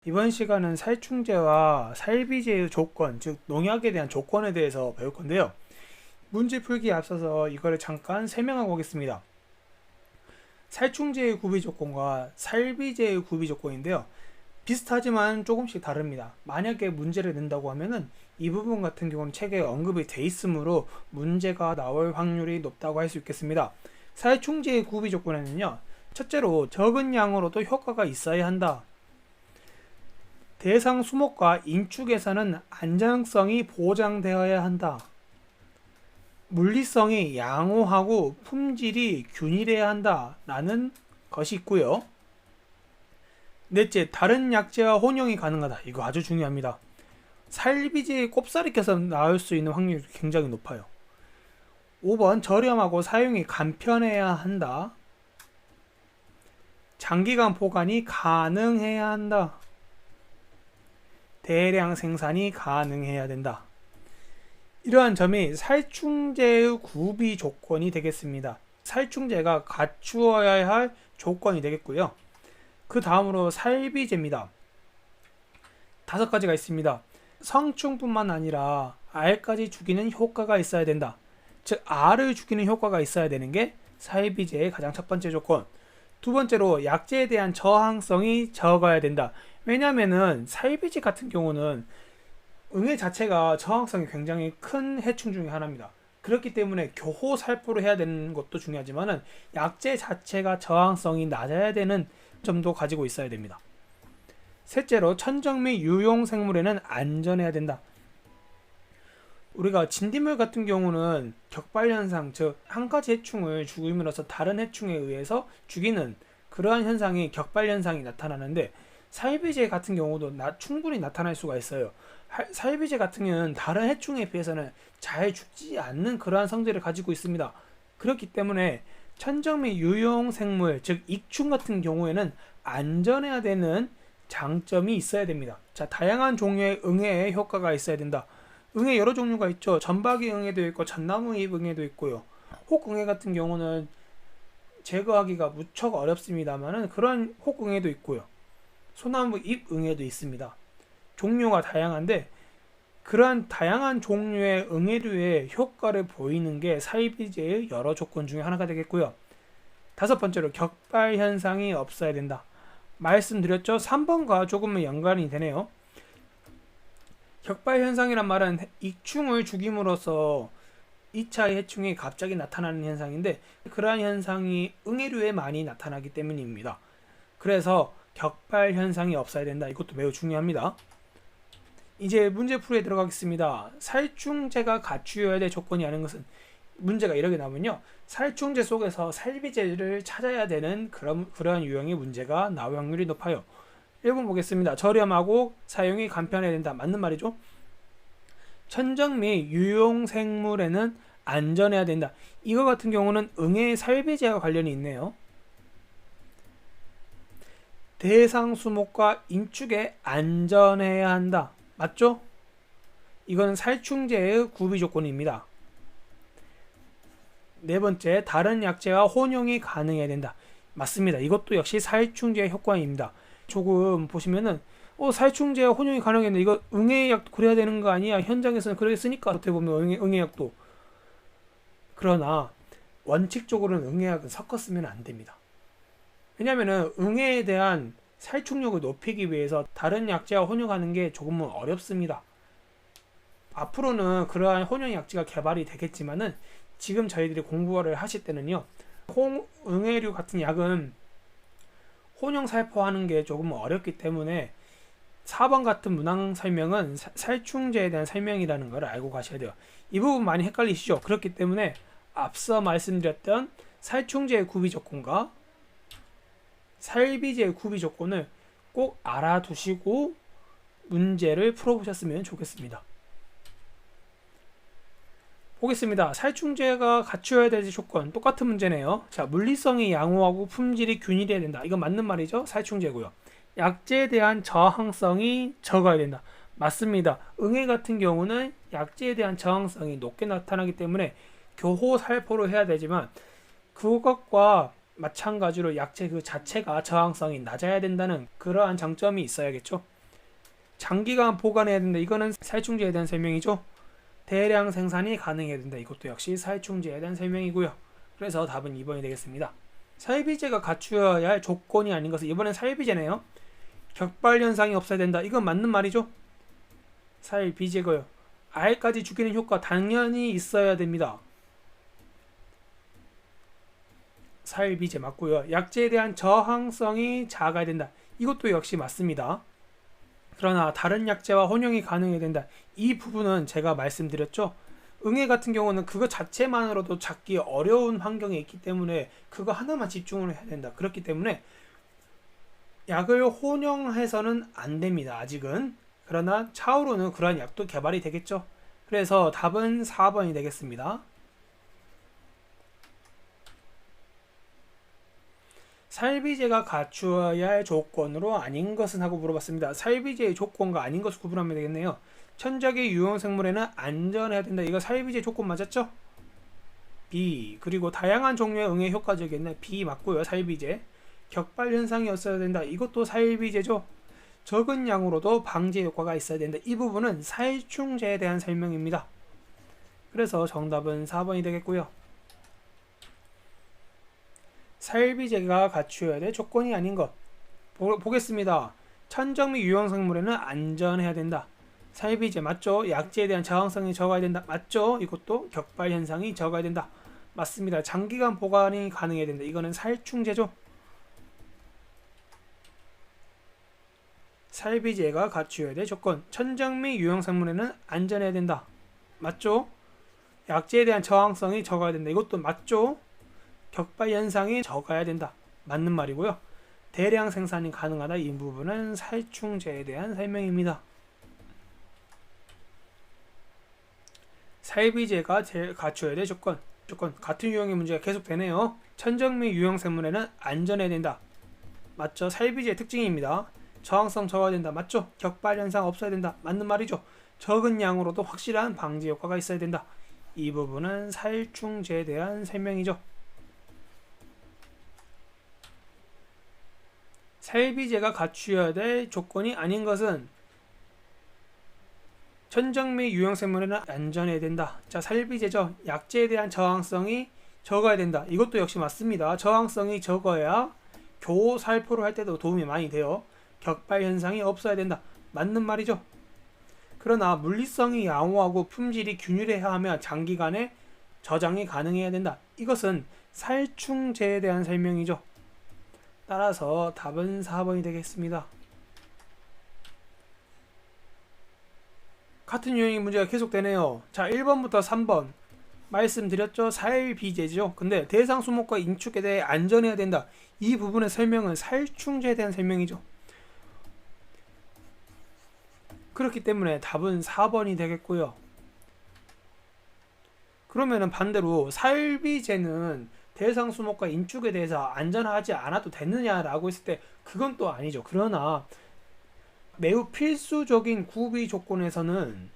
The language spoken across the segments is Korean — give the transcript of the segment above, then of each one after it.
이번 시간은 살충제와 살비제의 조건, 즉 농약에 대한 조건에 대해서 배울 건데요. 문제 풀기에 앞서서 이거를 잠깐 설명하고 오겠습니다. 살충제의 구비 조건과 살비제의 구비 조건인데요. 비슷하지만 조금씩 다릅니다. 만약에 문제를 낸다고 하면은 이 부분 같은 경우는 책에 언급이 돼 있으므로 문제가 나올 확률이 높다고 할 수 있겠습니다. 살충제의 구비 조건에는요. 첫째로 적은 양으로도 효과가 있어야 한다. 대상 수목과 인축에서는 안정성이 보장되어야 한다. 물리성이 양호하고 품질이 균일해야 한다. 라는 것이 있고요. 넷째, 다른 약재와 혼용이 가능하다. 이거 아주 중요합니다. 살비제의 꼽사리 껴서 나올 수 있는 확률이 굉장히 높아요. 5번, 저렴하고 사용이 간편해야 한다. 장기간 보관이 가능해야 한다. 대량 생산이 가능해야 된다. 이러한 점이 살충제의 구비 조건이 되겠습니다. 살충제가 갖추어야 할 조건이 되겠고요. 그 다음으로 살비제입니다. 5가지가 있습니다. 성충뿐만 아니라 알까지 죽이는 효과가 있어야 된다. 즉 알을 죽이는 효과가 있어야 되는 게 살비제의 가장 첫 번째 조건. 두 번째로 약재에 대한 저항성이 적어야 된다. 왜냐면은 살비제 같은 경우는 응애 자체가 저항성이 굉장히 큰 해충 중에 하나입니다. 그렇기 때문에 교호 살포를 해야 되는 것도 중요하지만은 약재 자체가 저항성이 낮아야 되는 점도 가지고 있어야 됩니다. 셋째로 천적 및 유용 생물에는 안전해야 된다. 우리가 진딧물 같은 경우는 격발 현상, 즉 한 가지 해충을 죽임으로써 다른 해충에 의해서 죽이는 그러한 현상이 격발 현상이 나타나는데 살비제 같은 경우도 충분히 나타날 수가 있어요. 살비제 같은 경우는 다른 해충에 비해서는 잘 죽지 않는 그러한 성질을 가지고 있습니다. 그렇기 때문에 천적 및 유용 생물, 즉 익충 같은 경우에는 안전해야 되는 장점이 있어야 됩니다. 자, 다양한 종류의 응애에 효과가 있어야 된다. 응애 여러 종류가 있죠. 전박이 응애도 있고 전나무잎 응애도 있고요. 혹응애 같은 경우는 제거하기가 무척 어렵습니다만은 그런 혹응애도 있고요. 소나무 잎 응애도 있습니다. 종류가 다양한데 그러한 다양한 종류의 응애류의 효과를 보이는 게 살비제의 여러 조건 중에 하나가 되겠고요. 5번째로 격발 현상이 없어야 된다. 말씀드렸죠? 3번과 조금은 연관이 되네요. 격발 현상이란 말은 익충을 죽임으로써 2차의 해충이 갑자기 나타나는 현상인데 그러한 현상이 응애류에 많이 나타나기 때문입니다. 그래서 격발 현상이 없어야 된다. 이것도 매우 중요합니다. 이제 문제 풀이에 들어가겠습니다. 살충제가 갖추어야 될 조건이 아닌 것은 문제가 이렇게 나오면요. 살충제 속에서 살비제를 찾아야 되는 그러한 유형의 문제가 나올 확률이 높아요. 1번 보겠습니다. 저렴하고 사용이 간편해야 된다. 맞는 말이죠. 천적 및 유용 생물에는 안전해야 된다. 이거 같은 경우는 응애 살비제와 관련이 있네요. 대상 수목과 인축에 안전해야 한다. 맞죠? 이거는 살충제의 구비 조건입니다. 4번째, 다른 약재와 혼용이 가능해야 된다. 맞습니다. 이것도 역시 살충제의 효과입니다. 조금 보시면은 살충제와 혼용이 가능했는데 이거 응애약 그래야 되는 거 아니야? 현장에서는 그렇게 쓰니까 어떻게 보면 응애약도. 그러나 원칙적으로는 응애약은 섞어 쓰면 안 됩니다. 왜냐면은 응애에 대한 살충력을 높이기 위해서 다른 약재와 혼용하는 게 조금은 어렵습니다. 앞으로는 그러한 혼용 약재가 개발이 되겠지만은 지금 저희들이 공부를 하실 때는요. 응애류 같은 약은 혼용 살포하는 게 조금 어렵기 때문에 4번 같은 문항 설명은 살충제에 대한 설명이라는 걸 알고 가셔야 돼요. 이 부분 많이 헷갈리시죠? 그렇기 때문에 앞서 말씀드렸던 살충제의 구비 조건과 살비제의 구비 조건을 꼭 알아두시고 문제를 풀어보셨으면 좋겠습니다. 보겠습니다. 살충제가 갖추어야 될 조건 똑같은 문제네요. 자, 물리성이 양호하고 품질이 균일해야 된다. 이건 맞는 말이죠. 살충제고요. 약재에 대한 저항성이 적어야 된다. 맞습니다. 응애 같은 경우는 약재에 대한 저항성이 높게 나타나기 때문에 교호 살포를 해야 되지만 그것과 마찬가지로 약재 그 자체가 저항성이 낮아야 된다는 그러한 장점이 있어야겠죠. 장기간 보관해야 된다. 이거는 살충제에 대한 설명이죠. 대량 생산이 가능해야 된다. 이것도 역시 살충제에 대한 설명이고요. 그래서 답은 2번이 되겠습니다. 살비제가 갖추어야 할 조건이 아닌 것은, 이번엔 살비제네요. 격발 현상이 없어야 된다. 이건 맞는 말이죠. 살비제고요. 알까지 죽이는 효과 당연히 있어야 됩니다. 살비제 맞고요. 약제에 대한 저항성이 작아야 된다. 이것도 역시 맞습니다. 그러나 다른 약제와 혼용이 가능해야 된다. 이 부분은 제가 말씀드렸죠. 응애 같은 경우는 그거 자체만으로도 잡기 어려운 환경에 있기 때문에 그거 하나만 집중을 해야 된다. 그렇기 때문에 약을 혼용해서는 안 됩니다. 아직은. 그러나 차후로는 그러한 약도 개발이 되겠죠. 그래서 답은 4번이 되겠습니다. 살비제가 갖추어야 할 조건으로 아닌 것은 하고 물어봤습니다. 살비제의 조건과 아닌 것을 구분하면 되겠네요. 천적의 유용생물에는 안전해야 된다. 이거 살비제 조건 맞았죠? B. 그리고 다양한 종류의 응애 효과적이겠네. B 맞고요. 살비제. 격발 현상이 없어야 된다. 이것도 살비제죠. 적은 양으로도 방제 효과가 있어야 된다. 이 부분은 살충제에 대한 설명입니다. 그래서 정답은 4번이 되겠고요. 살비제가 갖추어야 될 조건이 아닌 것 보겠습니다. 천적 및 유용생물에는 안전해야 된다. 살비제 맞죠? 약제에 대한 저항성이 적어야 된다. 맞죠? 이것도 격발 현상이 적어야 된다. 맞습니다. 장기간 보관이 가능해야 된다. 이거는 살충제죠. 살비제가 갖추어야 될 조건. 천적 및 유용생물에는 안전해야 된다. 맞죠? 약제에 대한 저항성이 적어야 된다. 이것도 맞죠? 격발 현상이 적어야 된다. 맞는 말이고요. 대량 생산이 가능하다. 이 부분은 살충제에 대한 설명입니다. 살비제가 갖추어야 될 조건. 같은 유형의 문제가 계속되네요. 천적 및 유용생물에는 안전해야 된다. 맞죠? 살비제의 특징입니다. 저항성 적어야 된다. 맞죠? 격발 현상 없어야 된다. 맞는 말이죠. 적은 양으로도 확실한 방지 효과가 있어야 된다. 이 부분은 살충제에 대한 설명이죠. 살비제가 갖추어야 될 조건이 아닌 것은 천적 및 유용생물에는 안전해야 된다. 자, 살비제죠. 약제에 대한 저항성이 적어야 된다. 이것도 역시 맞습니다. 저항성이 적어야 교살포를 할 때도 도움이 많이 돼요. 격발 현상이 없어야 된다. 맞는 말이죠. 그러나 물리성이 양호하고 품질이 균일해야 하며 장기간에 저장이 가능해야 된다. 이것은 살충제에 대한 설명이죠. 따라서 답은 4번이 되겠습니다. 같은 유형의 문제가 계속되네요. 자, 1번부터 3번 말씀드렸죠. 살비제죠. 근데 대상 수목과 인축에 대해 안전해야 된다. 이 부분의 설명은 살충제에 대한 설명이죠. 그렇기 때문에 답은 4번이 되겠고요. 그러면은 반대로 살비제는 대상 수목과 인축에 대해서 안전하지 않아도 되느냐라고 했을 때 그건 또 아니죠. 그러나 매우 필수적인 구비 조건에서는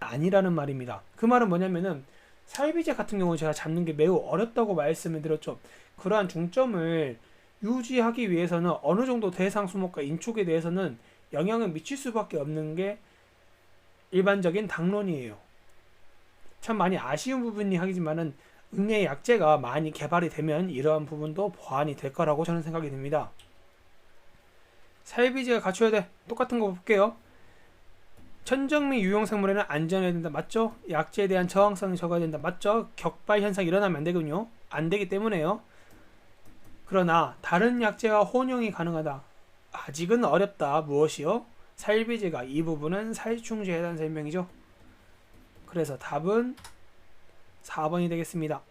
아니라는 말입니다. 그 말은 뭐냐면은 살비제 같은 경우 제가 잡는 게 매우 어렵다고 말씀을 드렸죠. 그러한 중점을 유지하기 위해서는 어느 정도 대상 수목과 인축에 대해서는 영향을 미칠 수밖에 없는 게 일반적인 당론이에요. 참 많이 아쉬운 부분이 하지만은 응애 약제가 많이 개발이 되면 이러한 부분도 보완이 될 거라고 저는 생각이 듭니다. 살비제가 갖춰야 돼. 똑같은 거 볼게요. 천적 및 유용생물에는 안전해야 된다. 맞죠? 약제에 대한 저항성이 적어야 된다. 맞죠? 격발 현상이 일어나면 안 되군요. 안 되기 때문에요. 그러나 다른 약제와 혼용이 가능하다. 아직은 어렵다. 무엇이요? 살비제가. 이 부분은 살충제에 대한 설명이죠. 그래서 답은 4번이 되겠습니다.